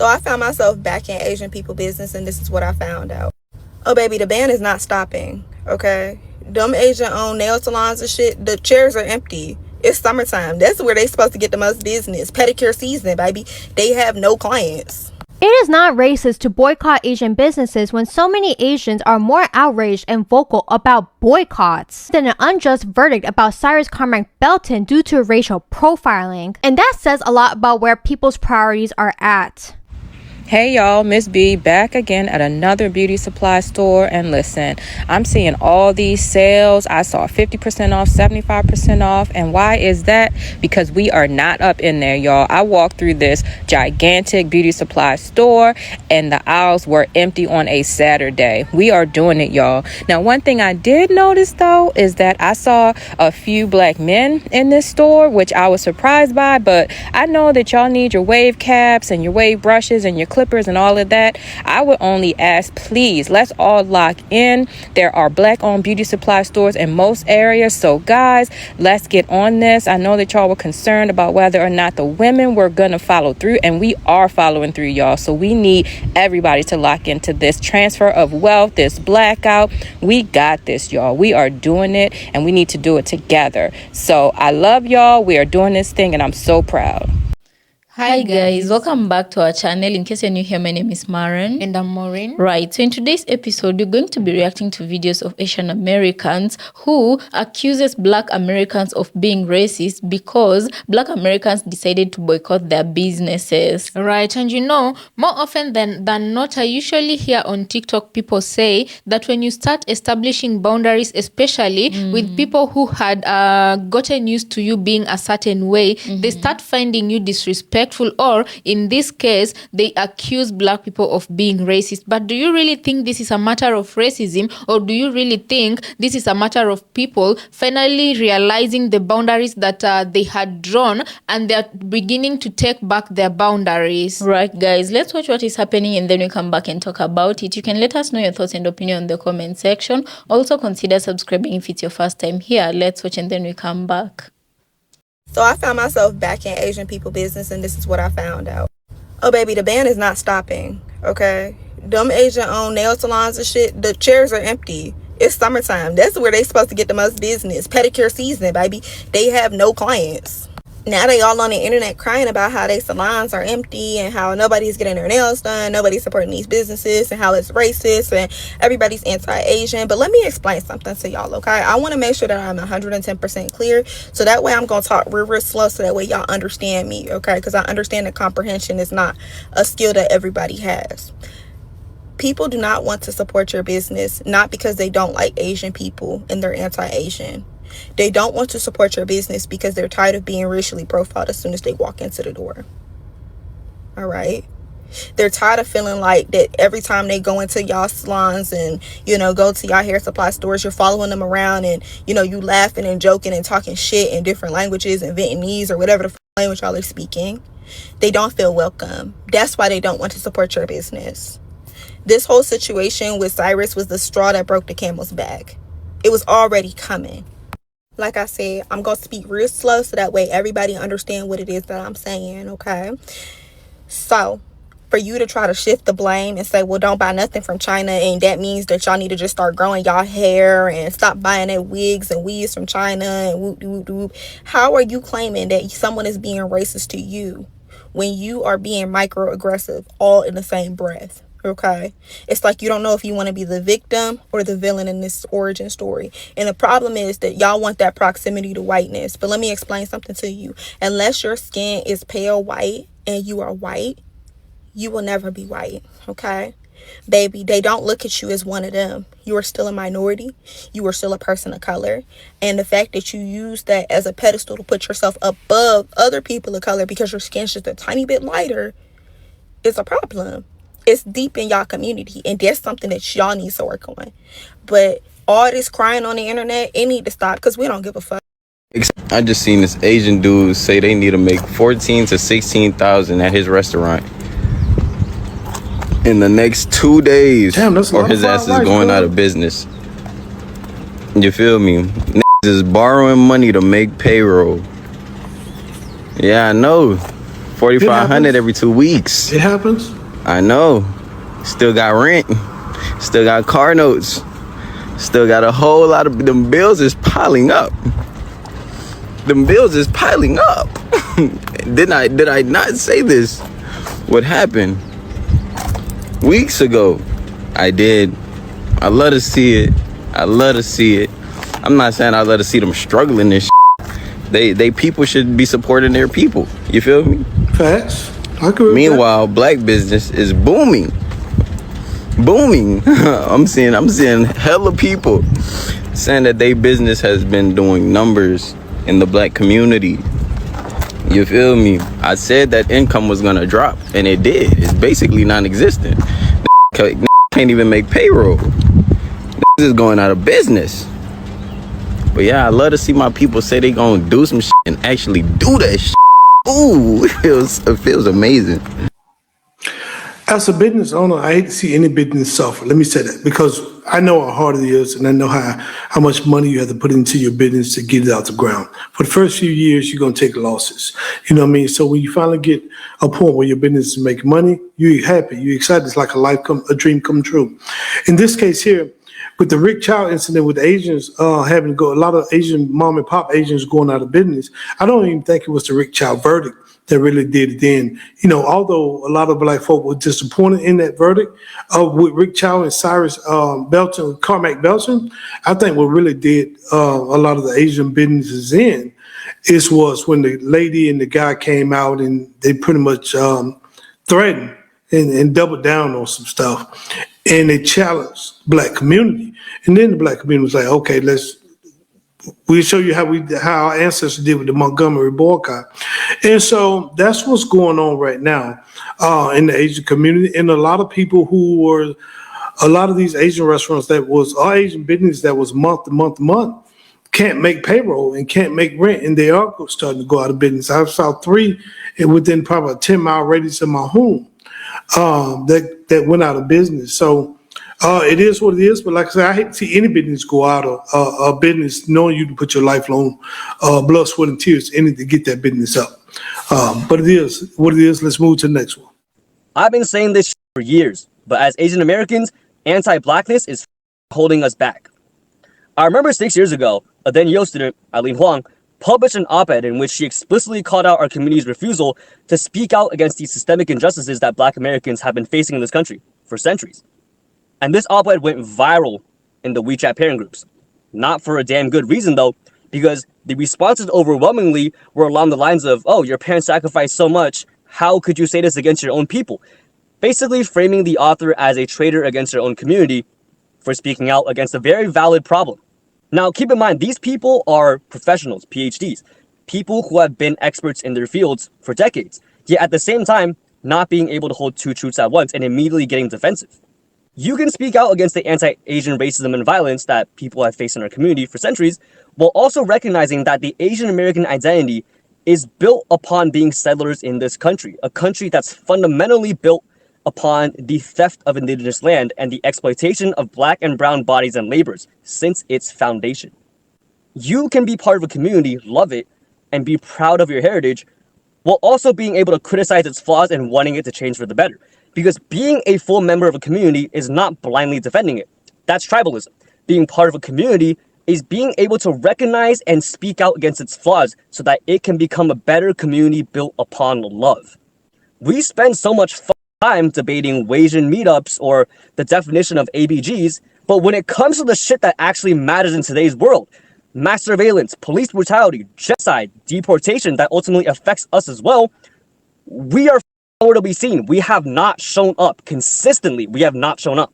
So I found myself back in Asian people business, and this is what I found out. Oh, baby, the ban is not stopping, okay? Them Asian-owned nail salons and shit, the chairs are empty. It's summertime. That's where they supposed to get the most business. Pedicure season, baby. They have no clients. It is not racist to boycott Asian businesses when so many Asians are more outraged and vocal about boycotts than an unjust verdict about Cyrus Carmack Belton due to racial profiling. And that says a lot about where people's priorities are at. Hey y'all, Miss B back again at another beauty supply store, and listen, I'm seeing all these sales. I saw 50% off, 75% off, and why is that? Because we are not up in there, y'all. I walked through this gigantic beauty supply store and the aisles were empty on a Saturday. We are doing it, y'all. Now, one thing I did notice though is that I saw a few black men in this store, which I was surprised by, but I know that y'all need your wave caps and your wave brushes and your clippers and all of that. I would only ask, please, let's all lock in. There are black owned beauty supply stores in most areas, so guys, let's get on this. I know that y'all were concerned about whether or not the women were gonna follow through, and we are following through, y'all. So we need everybody to lock into this transfer of wealth, this blackout. We got this, y'all. We are doing it, and we need to do it together. So I love y'all. We are doing this thing, and I'm so proud. Hi guys, welcome back to our channel. In case you're new here, my name is Maren. And I'm Maureen. Right, so in today's episode, we're going to be reacting to videos of Asian Americans who accuses Black Americans of being racist because Black Americans decided to boycott their businesses. Right, and you know, more often than not, I usually hear on TikTok people say that when you start establishing boundaries, especially with people who had gotten used to you being a certain way, they start finding you disrespectful, or in this case they accuse Black people of being racist. But do you really think this is a matter of racism, or do you really think this is a matter of people finally realizing the boundaries that they had drawn, and they're beginning to take back their boundaries? Right guys, let's watch what is happening and then we come back and talk about it. You can let us know your thoughts and opinion in the comment section. Also consider subscribing if it's your first time here. Let's watch and then we come back. So I found myself back in Asian people business, and this is what I found out. Oh, baby, the ban is not stopping, okay? Them Asian-owned nail salons and shit, the chairs are empty. It's summertime. That's where they supposed to get the most business. Pedicure season, baby. They have no clients. Now they all on the internet crying about how their salons are empty and how nobody's getting their nails done, nobody's supporting these businesses, and how it's racist and everybody's anti-Asian. But let me explain something to y'all, okay? I want to make sure that I'm 110% clear, so that way I'm going to talk real slow so that way y'all understand me, okay? Because I understand that comprehension is not a skill that everybody has. People do not want to support your business, not because they don't like Asian people and they're anti-Asian. They don't want to support your business because they're tired of being racially profiled as soon as they walk into the door. All right? They're tired of feeling like that every time they go into y'all salons and, you know, go to y'all hair supply stores, you're following them around and, you know, you laughing and joking and talking shit in different languages and Vietnamese or whatever the language y'all are speaking. They don't feel welcome. That's why they don't want to support your business. This whole situation with Cyrus was the straw that broke the camel's back. It was already coming. Like I said, I'm going to speak real slow so that way everybody understand what it is that I'm saying, okay? So, for you to try to shift the blame and say, well, don't buy nothing from China, and that means that y'all need to just start growing y'all hair and stop buying that wigs and weaves from China and whoop. How are you claiming that someone is being racist to you when you are being microaggressive all in the same breath? Okay, it's like you don't know if you want to be the victim or the villain in this origin story. And the problem is that y'all want that proximity to whiteness. But let me explain something to you. Unless your skin is pale white and you are white, you will never be white. Okay, baby, they don't look at you as one of them. You are still a minority. You are still a person of color. And the fact that you use that as a pedestal to put yourself above other people of color because your skin's just a tiny bit lighter is a problem. It's deep in y'all community, and that's something that y'all need to work on. But all this crying on the internet, it need to stop because we don't give a fuck. I just seen this Asian dude say they need to make 14 to 16,000 at his restaurant in the next 2 days. Damn, that's or his ass is going out of business. You feel me? Niggas is borrowing money to make payroll. Yeah, I know. $4,500 every 2 weeks. It happens. I know. Still got rent. Still got car notes. Still got a whole lot of them bills is piling up. Them bills is piling up. Did I not say this? What happened weeks ago? I did. I love to see it. I love to see it. I'm not saying I love to see them struggling this shit. They people should be supporting their people. You feel me? Facts. I agree with Meanwhile, black business is booming. Booming. I'm seeing hella people saying that their business has been doing numbers in the black community. You feel me? I said that income was gonna drop, and it did. It's basically non-existent. Can't even make payroll. This is going out of business. But yeah, I love to see my people say they gonna do some shit and actually do that shit. Ooh, it feels amazing. As a business owner, I hate to see any business suffer. Let me say that, because I know how hard it is, and I know how much money you have to put into your business to get it out the ground. For the first few years, you're going to take losses. You know what I mean? So when you finally get a point where your business is making money, you're happy, you're excited. It's like a dream come true. In this case here, with the Rick Child incident with the Asians having to go, a lot of Asian mom and pop Asians going out of business, I don't even think it was the Rick Child verdict that really did it then. You know, although a lot of black folk were disappointed in that verdict with Rick Child and Cyrus Belton, Carmack Belton, I think what really did a lot of the Asian businesses in was when the lady and the guy came out and they pretty much threatened and doubled down on some stuff. And they challenged black community. And then the black community was like, okay, we'll show you how our ancestors did with the Montgomery boycott. And so that's what's going on right now in the Asian community. And a lot of people a lot of these Asian restaurants or Asian business that was month to month, can't make payroll and can't make rent. And they are starting to go out of business. I saw 3 within probably a 10-mile radius of my home that went out of business. So it is what it is, but like I said, I hate to see any business go out of business knowing you to put your lifelong blood, sweat, and tears in it to get that business up. But it is what it is. Let's move to the next one. I've been saying this for years, but as Asian Americans, anti-blackness is holding us back. I remember 6 years ago, a then Yale student, Eileen Huang, published an op-ed in which she explicitly called out our community's refusal to speak out against the systemic injustices that black Americans have been facing in this country for centuries. And this op-ed went viral in the WeChat parent groups. Not for a damn good reason though, because the responses overwhelmingly were along the lines of, oh, your parents sacrificed so much, how could you say this against your own people? Basically framing the author as a traitor against their own community for speaking out against a very valid problem. Now, keep in mind, these people are professionals, PhDs, people who have been experts in their fields for decades, yet at the same time, not being able to hold 2 truths at once and immediately getting defensive. You can speak out against the anti-Asian racism and violence that people have faced in our community for centuries, while also recognizing that the Asian American identity is built upon being settlers in this country, a country that's fundamentally built upon the theft of indigenous land and the exploitation of black and brown bodies and labors since its foundation. You can be part of a community, love it, and be proud of your heritage, while also being able to criticize its flaws and wanting it to change for the better. Because being a full member of a community is not blindly defending it. That's tribalism. Being part of a community is being able to recognize and speak out against its flaws so that it can become a better community built upon love. We spend so much time debating Wasian meetups or the definition of ABGs, but when it comes to the shit that actually matters in today's world, mass surveillance, police brutality, genocide, deportation that ultimately affects us as well, we are nowhere to be seen. We have not shown up consistently. We have not shown up.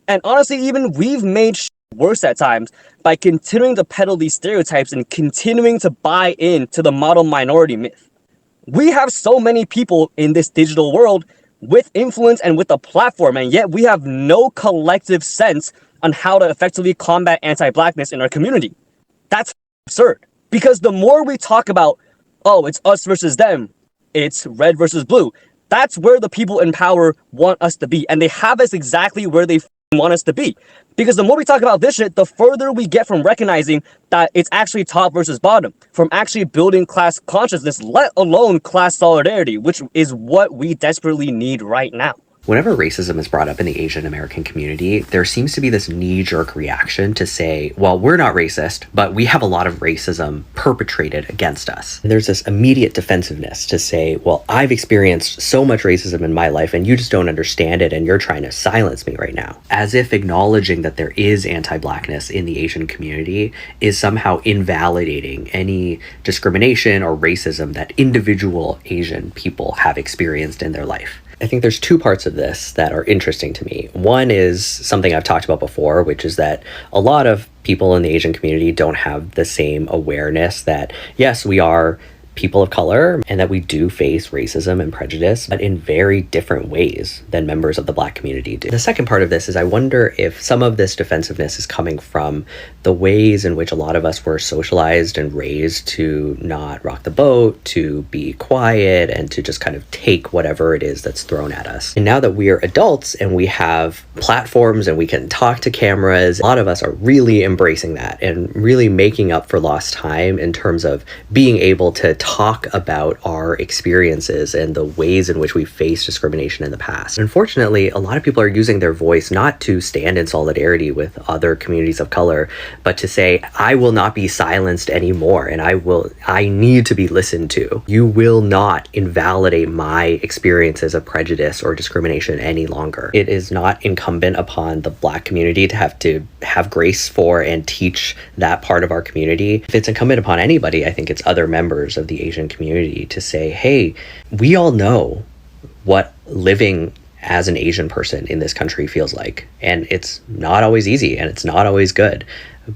And honestly, even we've made shit worse at times by continuing to peddle these stereotypes and continuing to buy into the model minority myth. We have so many people in this digital world with influence and with a platform, and yet we have no collective sense on how to effectively combat anti-blackness in our community. That's absurd. Because the more we talk about, oh, it's us versus them, it's red versus blue, that's where the people in power want us to be, and they have us exactly where they want us to be. Because the more we talk about this shit, the further we get from recognizing that it's actually top versus bottom, from actually building class consciousness, let alone class solidarity, which is what we desperately need right now. Whenever racism is brought up in the Asian American community, there seems to be this knee-jerk reaction to say, well, we're not racist, but we have a lot of racism perpetrated against us. And there's this immediate defensiveness to say, well, I've experienced so much racism in my life and you just don't understand it and you're trying to silence me right now. As if acknowledging that there is anti-blackness in the Asian community is somehow invalidating any discrimination or racism that individual Asian people have experienced in their life. I think there's two parts of this that are interesting to me. One is something I've talked about before, which is that a lot of people in the Asian community don't have the same awareness that, yes, we are people of color and that we do face racism and prejudice, but in very different ways than members of the Black community do. The second part of this is I wonder if some of this defensiveness is coming from the ways in which a lot of us were socialized and raised to not rock the boat, to be quiet, and to just kind of take whatever it is that's thrown at us. And now that we are adults and we have platforms and we can talk to cameras, a lot of us are really embracing that and really making up for lost time in terms of being able to talk about our experiences and the ways in which we face discrimination in the past. Unfortunately, a lot of people are using their voice not to stand in solidarity with other communities of color, but to say, I will not be silenced anymore and I need to be listened to. You will not invalidate my experiences of prejudice or discrimination any longer. It is not incumbent upon the Black community to have grace for and teach that part of our community. If it's incumbent upon anybody, I think it's other members of the Asian community to say, hey, we all know what living as an Asian person in this country feels like. And it's not always easy and it's not always good.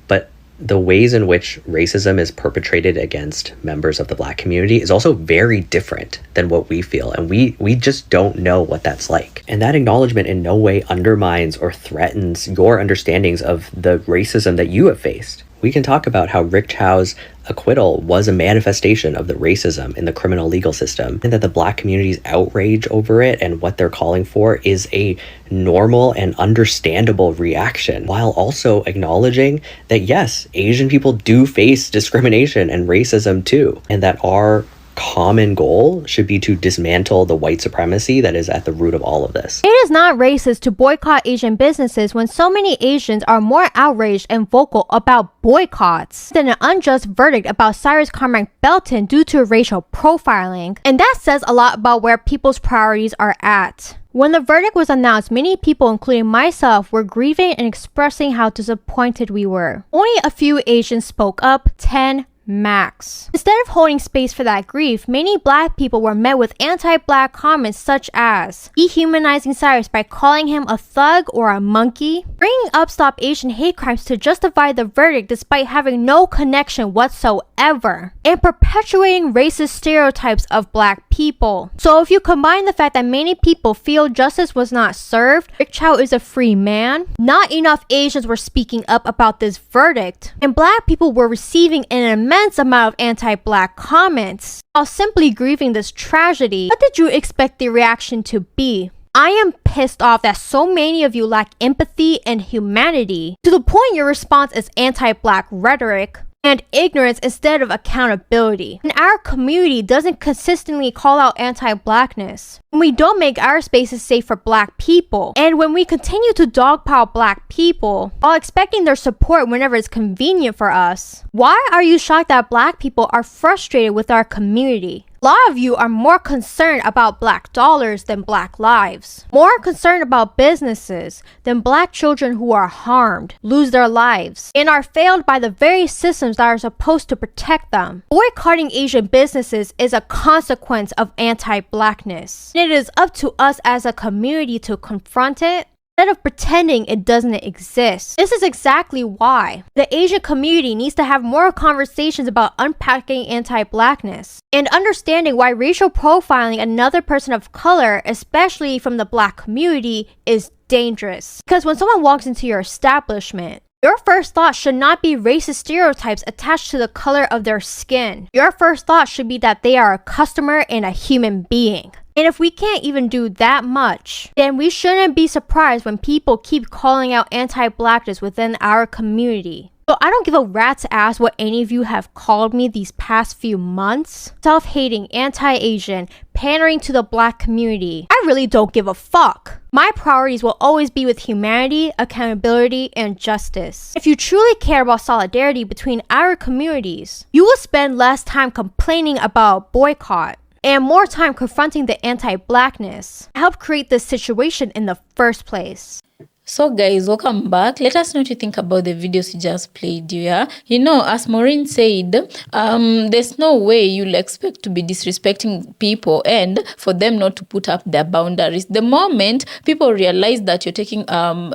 But the ways in which racism is perpetrated against members of the Black community is also very different than what we feel. And we just don't know what that's like. And that acknowledgement in no way undermines or threatens your understandings of the racism that you have faced. We can talk about how Rick Chow's acquittal was a manifestation of the racism in the criminal legal system, and that the Black community's outrage over it and what they're calling for is a normal and understandable reaction, while also acknowledging that yes, Asian people do face discrimination and racism too, and that our common goal should be to dismantle the white supremacy that is at the root of all of this. It is not racist to boycott Asian businesses when so many Asians are more outraged and vocal about boycotts than an unjust verdict about Cyrus Carmack Belton due to racial profiling. And that says a lot about where people's priorities are at. When the verdict was announced, many people, including myself, were grieving and expressing how disappointed we were. Only a few Asians spoke up, 10 max. Instead of holding space for that grief, many Black people were met with anti-Black comments such as dehumanizing Cyrus by calling him a thug or a monkey, bringing up Stop Asian hate crimes to justify the verdict despite having no connection whatsoever, and perpetuating racist stereotypes of Black people. So if you combine the fact that many people feel justice was not served, Rick Chow is a free man, not enough Asians were speaking up about this verdict, and Black people were receiving an immense amount of anti-Black comments. While simply grieving this tragedy, what did you expect the reaction to be? I am pissed off that so many of you lack empathy and humanity, to the point your response is anti-Black rhetoric and ignorance instead of accountability. And our community doesn't consistently call out anti-Blackness. When we don't make our spaces safe for Black people, and when we continue to dogpile Black people while expecting their support whenever it's convenient for us, why are you shocked that Black people are frustrated with our community? A lot of you are more concerned about Black dollars than Black lives, more concerned about businesses than Black children who are harmed, lose their lives, and are failed by the very systems that are supposed to protect them. Boycotting Asian businesses is a consequence of anti-Blackness. It is up to us as a community to confront it, instead of pretending it doesn't exist. This is exactly why the Asian community needs to have more conversations about unpacking anti-Blackness and understanding why racial profiling another person of color, especially from the Black community, is dangerous. Because when someone walks into your establishment, your first thought should not be racist stereotypes attached to the color of their skin. Your first thought should be that they are a customer and a human being. And if we can't even do that much, then we shouldn't be surprised when people keep calling out anti-blackness within our community. So I don't give a rat's ass what any of you have called me these past few months. Self-hating, anti-Asian, pandering to the black community. I really don't give a fuck. My priorities will always be with humanity, accountability, and justice. If you truly care about solidarity between our communities, you will spend less time complaining about boycott and more time confronting the anti-blackness. Help create this situation in the first place. So guys, welcome back. Let us know what you think about the videos you just played, yeah? You know, as Maureen said, there's no way you'll expect to be disrespecting people and for them not to put up their boundaries. The moment people realize that you're taking,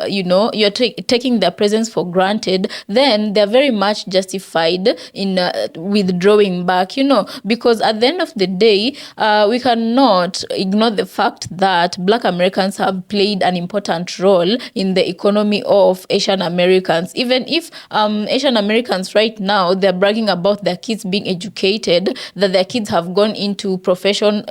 you're taking their presence for granted, then they're very much justified in withdrawing back, you know, because at the end of the day, we cannot ignore the fact that Black Americans have played an important role in the economy of Asian Americans. Even if Asian Americans right now, they're bragging about their kids being educated, that their kids have gone into professional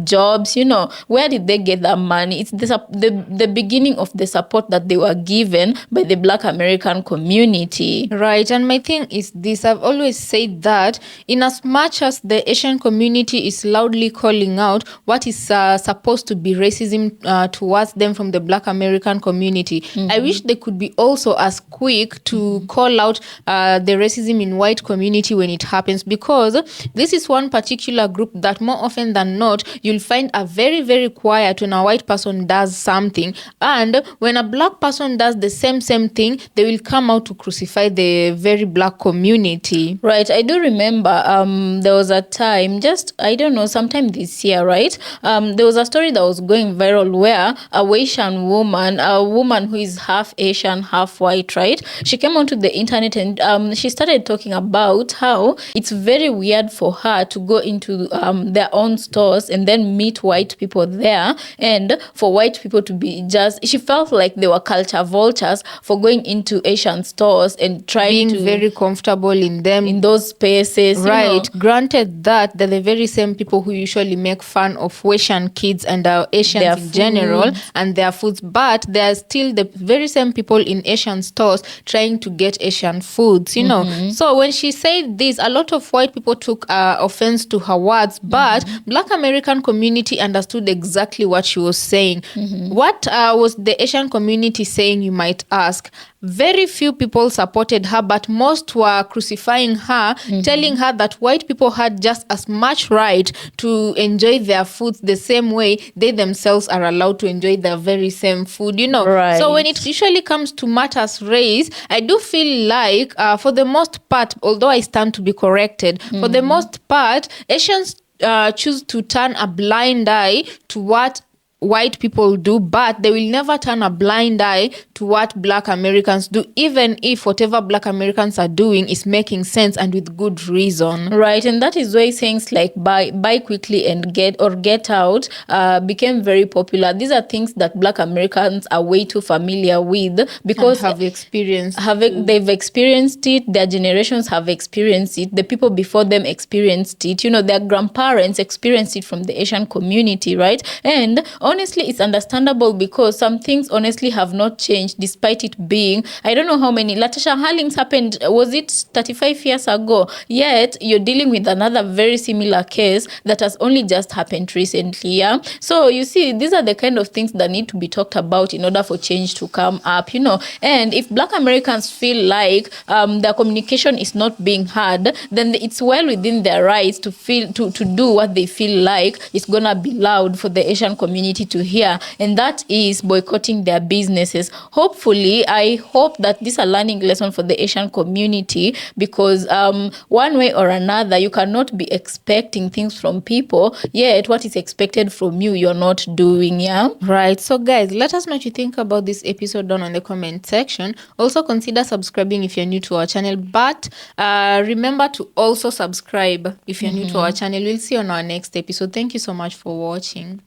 jobs, you know, where did they get that money? It's the beginning of the support that they were given by the Black American community. Right, and my thing is this, I've always said that in as much as the Asian community is loudly calling out what is supposed to be racism towards them from the Black American community, I wish they could be also as quick to call out the racism in white community when it happens, because this is one particular group that more often than not you'll find are very, very quiet when a white person does something, and when a black person does the same thing, they will come out to crucify the very black community. Right, I do remember there was a time, just I don't know, sometime this year, right? There was a story that was going viral where a woman who is half Asian, half white, right? She came onto the internet and she started talking about how it's very weird for her to go into their own stores and then meet white people there, and for white people to be just, she felt like they were culture vultures for going into Asian stores and trying being very comfortable in them, in those spaces, right? You know? Granted that they're the very same people who usually make fun of Asian kids and Asians their in general and their foods, but they are still the very same people in Asian stores trying to get Asian foods, you know. So when she said this, a lot of white people took offense to her words, but Black American community understood exactly what she was saying. What was the Asian community saying, you might ask? Very few people supported her, but most were crucifying her, telling her that white people had just as much right to enjoy their foods the same way they themselves are allowed to enjoy their very same food, you know. Right. So when it usually comes to matters race, I do feel like for the most part, although I stand to be corrected, for the most part, Asians choose to turn a blind eye to what white people do, but they will never turn a blind eye to what Black Americans do, even if whatever Black Americans are doing is making sense and with good reason. Right, and that is why things like buy quickly and get out became very popular. These are things that Black Americans are way too familiar with because they've experienced it, their generations have experienced it, the people before them experienced it, you know, their grandparents experienced it from the Asian community, right? And honestly, it's understandable because some things honestly have not changed despite it being, I don't know how many, Latasha Harlings happened, was it 35 years ago? Yet, you're dealing with another very similar case that has only just happened recently, yeah? So, you see, these are the kind of things that need to be talked about in order for change to come up, you know? And if Black Americans feel like their communication is not being heard, then it's well within their rights to do what they feel like is gonna be loud for the Asian community to hear, and that is boycotting their businesses. Hopefully, I hope that this is a learning lesson for the Asian community, because one way or another, you cannot be expecting things from people, yet what is expected from you, you're not doing, yeah? Right. So guys, let us know what you think about this episode down in the comment section. Also consider subscribing if you're new to our channel, but remember to also subscribe if you're new to our channel. We'll see you on our next episode. Thank you so much for watching.